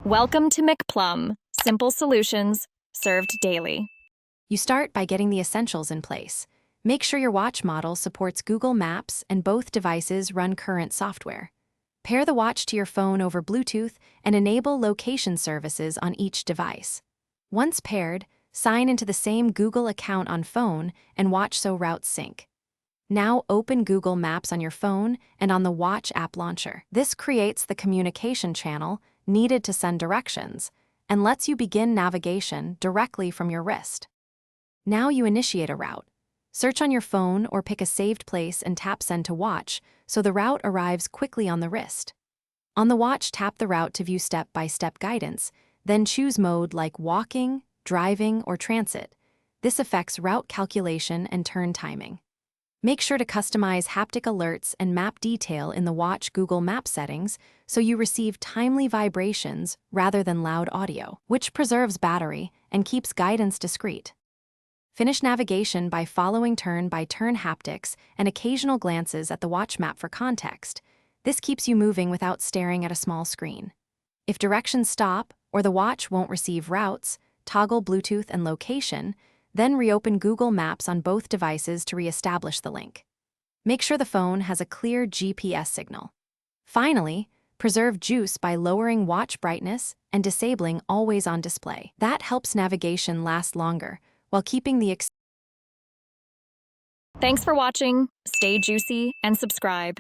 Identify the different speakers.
Speaker 1: Welcome to McPlum, simple solutions served daily.
Speaker 2: You start by getting the essentials in place. Make sure your watch model supports Google Maps and both devices run current software. Pair the watch to your phone over Bluetooth and enable location services on each device. Once paired, sign into the same Google account on phone and watch so routes sync. Now open Google Maps on your phone and on the Watch app launcher. This creates the communication channel needed to send directions and lets you begin navigation directly from your wrist. Now you initiate a route. Search on your phone or pick a saved place and tap Send to Watch so the route arrives quickly on the wrist. On the watch, tap the route to view step-by-step guidance, then choose mode like walking, driving, or transit. This affects route calculation and turn timing. Make sure to customize haptic alerts and map detail in the watch Google Maps settings so you receive timely vibrations rather than loud audio, which preserves battery and keeps guidance discreet. Finish navigation by following turn-by-turn haptics and occasional glances at the watch map for context. This keeps you moving without staring at a small screen. If directions stop or the watch won't receive routes, toggle Bluetooth and location, then reopen Google Maps on both devices to re-establish the link. Make sure the phone has a clear GPS signal. Finally, preserve juice by lowering watch brightness and disabling Always On Display. That helps navigation last longer while keeping the
Speaker 1: Thanks for watching. Stay juicy and subscribe.